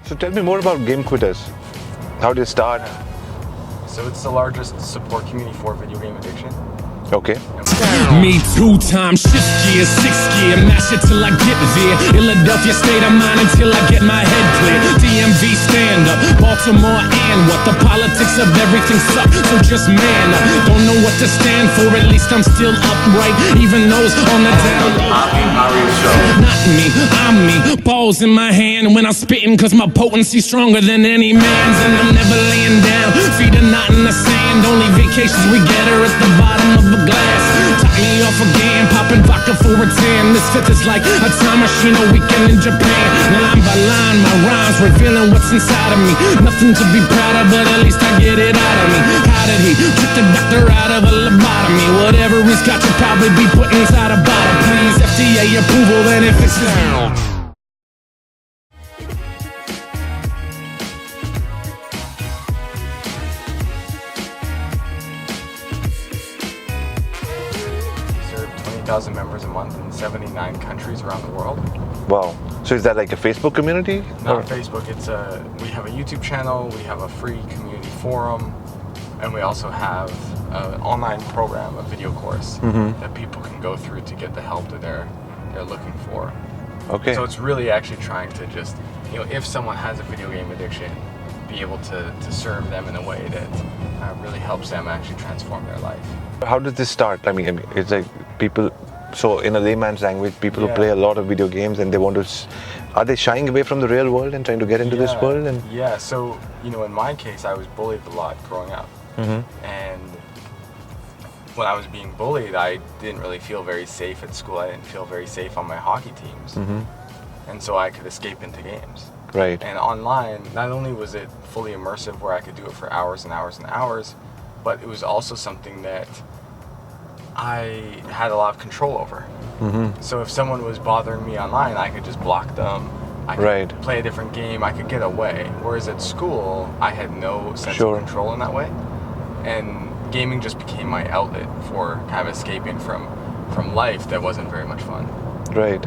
So tell me more about Game Quitters. How did it start? So it's the largest support community for video game addiction. Okay. Me 2 times shift gear, 6th gear, mash it till I get there. Philadelphia state of mind until I get my head clear. DMV stand up, Baltimore and what? The politics of everything suck, so just man up. Don't know what to stand for, at least I'm still upright, even though it's on the down low. Not me, I'm me, balls in my hand when I'm spitting, cause my potency's stronger than any man's. And I'm never laying down, feet are not in the sand. Only vacations we get are at the bottom of a glass. Top me off again, popping vodka for a 10. This fifth is like a time machine, a weekend in Japan. Line by line, my rhymes revealing what's inside of me. Nothing to be proud of, but at least I get it out of me. How did he trick the doctor out of a lobotomy? Whatever he's got, you'll probably be put inside a bottle. Please, FDA approval, then it fixes me. Thousand members a month in 79 countries around the world. Wow. So is that like a Facebook community? Not Facebook. It's we have a YouTube channel, we have a free community forum, and we also have an online program, a video course that people can go through to get the help that they're looking for. Okay. So it's really actually trying to just, if someone has a video game addiction, be able to serve them in a way that really helps them actually transform their life. How did this start? I mean, it's like people, so in a layman's language, people who play a lot of video games and they want to, are they shying away from the real world and trying to get into this world? And yeah, so, in my case, I was bullied a lot growing up. And when I was being bullied, I didn't really feel very safe at school. I didn't feel very safe on my hockey teams. And so I could escape into games. Right. And online, not only was it fully immersive where I could do it for hours and hours and hours, but it was also something that I had a lot of control over. So if someone was bothering me online, I could just block them. I could play a different game. I could get away. Whereas at school, I had no sense of control in that way. And gaming just became my outlet for kind of escaping from life that wasn't very much fun. Right.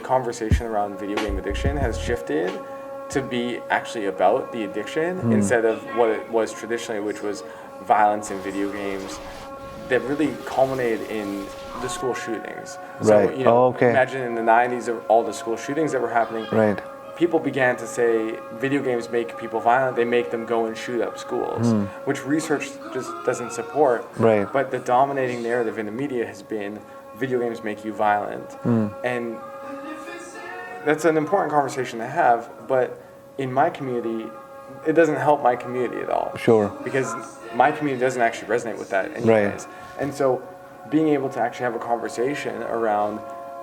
Conversation around video game addiction has shifted to be actually about the addiction instead of what it was traditionally, which was violence in video games that really culminated in the school shootings. Right. So, imagine in the 90s of all the school shootings that were happening. Right. People began to say video games make people violent, they make them go and shoot up schools, which research just doesn't support. Right. But the dominating narrative in the media has been video games make you violent. And that's an important conversation to have, but in my community, it doesn't help my community at all. Sure. Because my community doesn't actually resonate with that anyways. And so being able to actually have a conversation around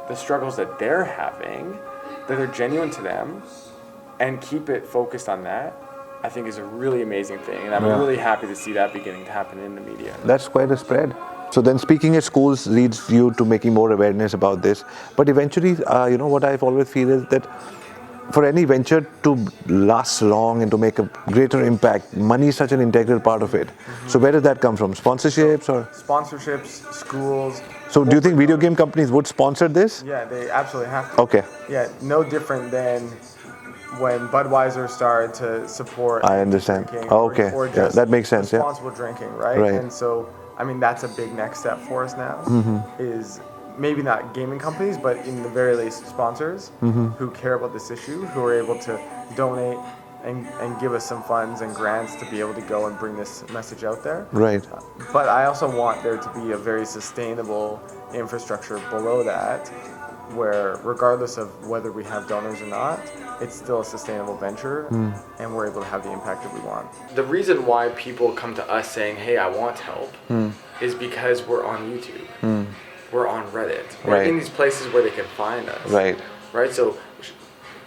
the struggles that they're having, that are genuine to them, and keep it focused on that, I think is a really amazing thing. And I'm really happy to see that beginning to happen in the media. That's quite a spread. So then speaking at schools leads you to making more awareness about this. But eventually, what I've always feel is that for any venture to last long and to make a greater impact, money is such an integral part of it. So where does that come from? Sponsorships or? Sponsorships, schools. So do you think video game companies would sponsor this? Yeah, they absolutely have to. Okay. Yeah, no different than when Budweiser started to support I understand. drinking Okay. or just that makes sense. responsible drinking, right? And so, that's a big next step for us now, is maybe not gaming companies, but in the very least sponsors who care about this issue, who are able to donate and give us some funds and grants to be able to go and bring this message out there. Right. But I also want there to be a very sustainable infrastructure below that, where regardless of whether we have donors or not, it's still a sustainable venture and we're able to have the impact that we want. The reason why people come to us saying, hey, I want help, is because we're on YouTube. We're on Reddit. We're in these places where they can find us. Right? So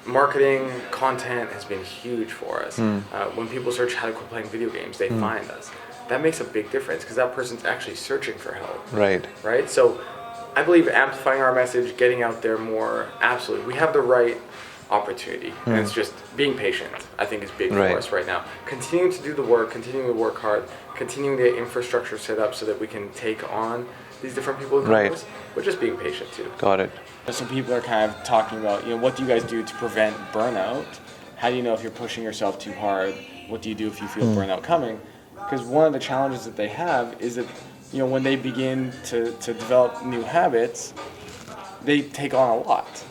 marketing, content has been huge for us. When people search how to quit playing video games, they find us. that makes a big difference because that person's actually searching for help. Right. Right? So I believe amplifying our message, getting out there more, absolutely. We have the right opportunity, and it's just being patient, I think, is big for us right now. Continuing to do the work, continuing to work hard, continuing to get infrastructure set up so that we can take on these different people who come to us, but just being patient too. Got it. So people are kind of talking about, what do you guys do to prevent burnout? How do you know if you're pushing yourself too hard? What do you do if you feel burnout coming? Because one of the challenges that they have is that, when they begin to develop new habits, they take on a lot.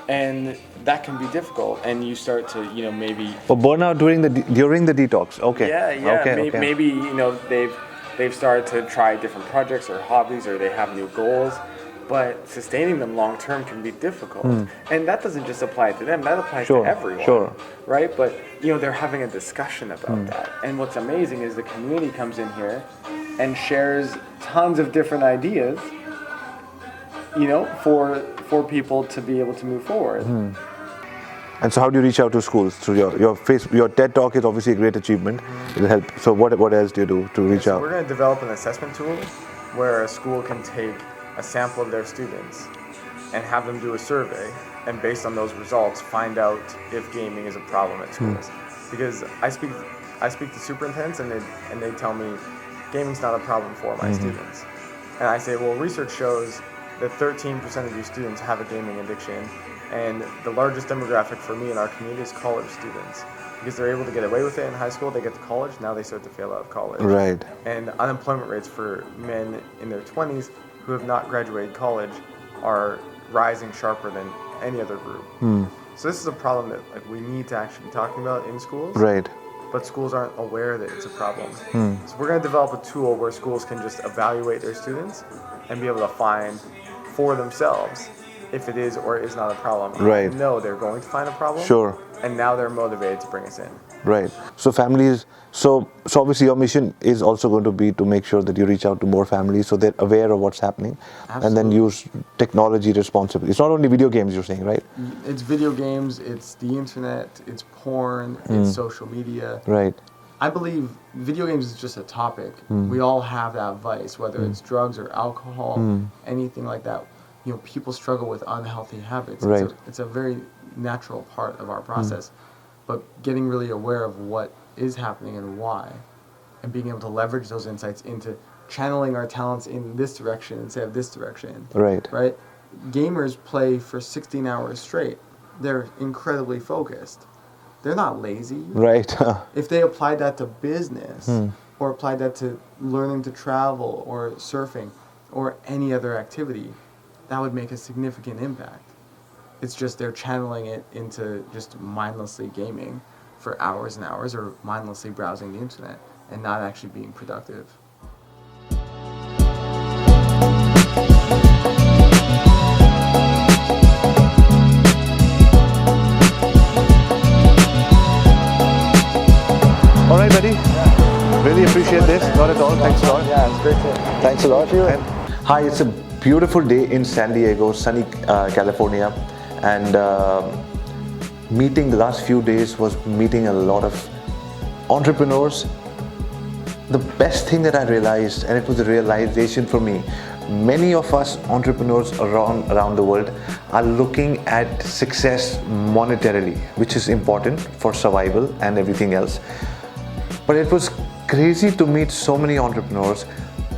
And that can be difficult, and you start to, maybe... But burnout during the detox, okay. Yeah. Maybe, they've started to try different projects or hobbies, or they have new goals, but sustaining them long term can be difficult. And that doesn't just apply to them, that applies to everyone. Right? But, they're having a discussion about that. And what's amazing is the community comes in here and shares tons of different ideas, for people to be able to move forward. And so how do you reach out to schools? Through your TED Talk is obviously a great achievement. It'll help. So what else do you do to reach out? We're going to develop an assessment tool where a school can take a sample of their students and have them do a survey, and based on those results, find out if gaming is a problem at schools. Because I speak to superintendents, and they tell me gaming's not a problem for my students. And I say, well, research shows that 13% of your students have a gaming addiction, and the largest demographic for me in our community is college students. Because they're able to get away with it in high school, they get to college, now they start to fail out of college. Right. And unemployment rates for men in their 20s who have not graduated college are rising sharper than any other group. So this is a problem that we need to actually be talking about in schools. Right. But schools aren't aware that it's a problem. So we're going to develop a tool where schools can just evaluate their students and be able to find for themselves if it is or is not a problem. Right. No, they're going to find a problem. Sure. And now they're motivated to bring us in. Right. So families, so obviously your mission is also going to be to make sure that you reach out to more families so they're aware of what's happening. Absolutely. And then use technology responsibly. It's not only video games you're saying, right? It's video games, it's the internet, it's porn, it's social media. Right. I believe video games is just a topic. We all have that vice, whether it's drugs or alcohol, anything like that. People struggle with unhealthy habits. Right. It's a very natural part of our process. But getting really aware of what is happening and why, and being able to leverage those insights into channeling our talents in this direction instead of this direction. Right. Right? Gamers play for 16 hours straight. They're incredibly focused. They're not lazy. Right. If they applied that to business, or applied that to learning to travel, or surfing, or any other activity, that would make a significant impact. It's just they're channeling it into just mindlessly gaming for hours and hours, or mindlessly browsing the internet, and not actually being productive. All right, buddy. Really appreciate this. Not at all. Thanks a lot. Yeah, it's great to. Thanks a lot. And hi, it's a beautiful day in San Diego, sunny California, and meeting the last few days was meeting a lot of entrepreneurs. The best thing that I realized, and it was a realization for me, many of us entrepreneurs around the world are looking at success monetarily, which is important for survival and everything else. But it was crazy to meet so many entrepreneurs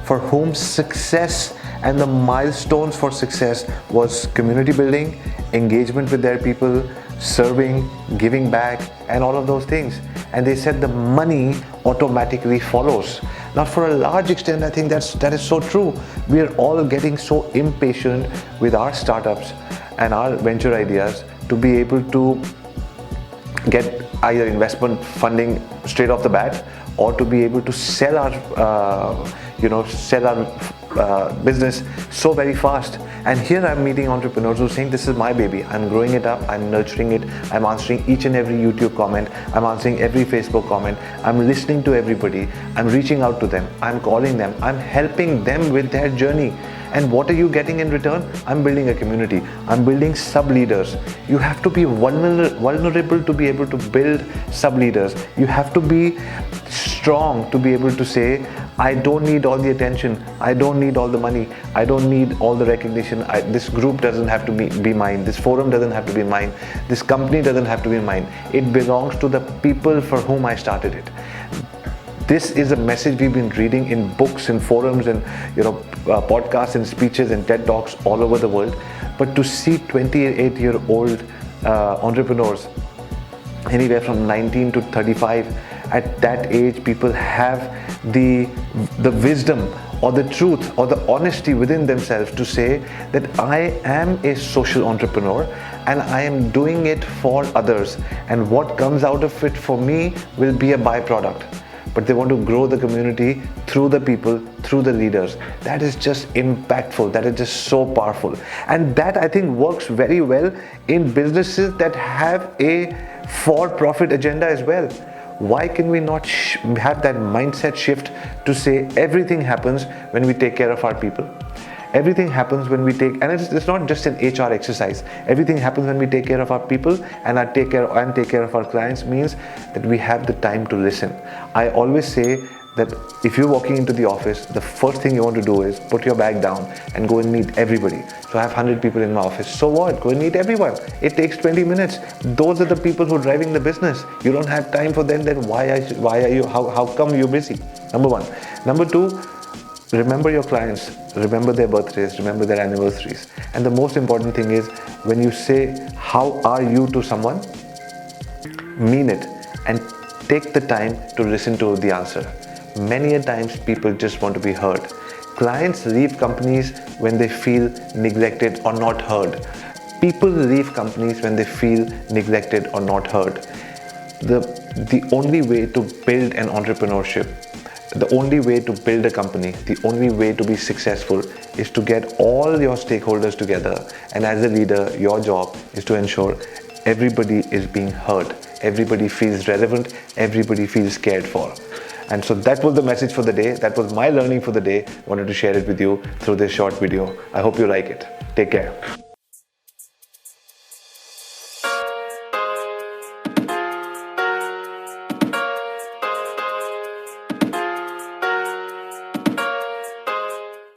for whom success and the milestones for success was community building, engagement with their people, serving, giving back, and all of those things. And they said the money automatically follows. Now, for a large extent, I think that is so true. We are all getting so impatient with our startups and our venture ideas to be able to get either investment funding straight off the bat, or to be able to sell our sell our business so very fast. And here I'm meeting entrepreneurs who are saying, this is my baby, I'm growing it up, I'm nurturing it, I'm answering each and every YouTube comment, I'm answering every Facebook comment, I'm listening to everybody, I'm reaching out to them, I'm calling them, I'm helping them with their journey. And what are you getting in return? I'm building a community. I'm building sub-leaders. You have to be vulnerable to be able to build sub-leaders. You have to be strong to be able to say, I don't need all the attention. I don't need all the money. I don't need all the recognition. This group doesn't have to be mine. This forum doesn't have to be mine. This company doesn't have to be mine. It belongs to the people for whom I started it. This is a message we've been reading in books and forums and podcasts and speeches and TED Talks all over the world. But to see 28-year-old entrepreneurs, anywhere from 19 to 35, at that age, people have the wisdom or the truth or the honesty within themselves to say that I am a social entrepreneur and I am doing it for others, and what comes out of it for me will be a byproduct. But they want to grow the community through the people, through the leaders. That is just impactful. That is just so powerful. And that, I think, works very well in businesses that have a for-profit agenda as well. Why can we not have that mindset shift to say everything happens when we take care of our people? Everything happens when we take, and it's not just an HR exercise. Everything happens when we take care of our people, and take care of our clients means that we have the time to listen. I always say that if you're walking into the office, the first thing you want to do is put your bag down and go and meet everybody. So I have 100 people in my office. So what? Go and meet everyone. It takes 20 minutes. Those are the people who are driving the business. You don't have time for them, then why are you? How come you're busy? Number one. Number two. Remember your clients, remember their birthdays, remember their anniversaries. And the most important thing is, when you say, how are you to someone, mean it and take the time to listen to the answer. Many a times people just want to be heard. Clients leave companies when they feel neglected or not heard. People leave companies when they feel neglected or not heard. The only way to build an entrepreneurship, the only way to build a company, the only way to be successful is to get all your stakeholders together. And as a leader, your job is to ensure everybody is being heard, everybody feels relevant, everybody feels cared for. And so that was the message for the day. That was my learning for the day. I wanted to share it with you through this short video. I hope you like it. Take care.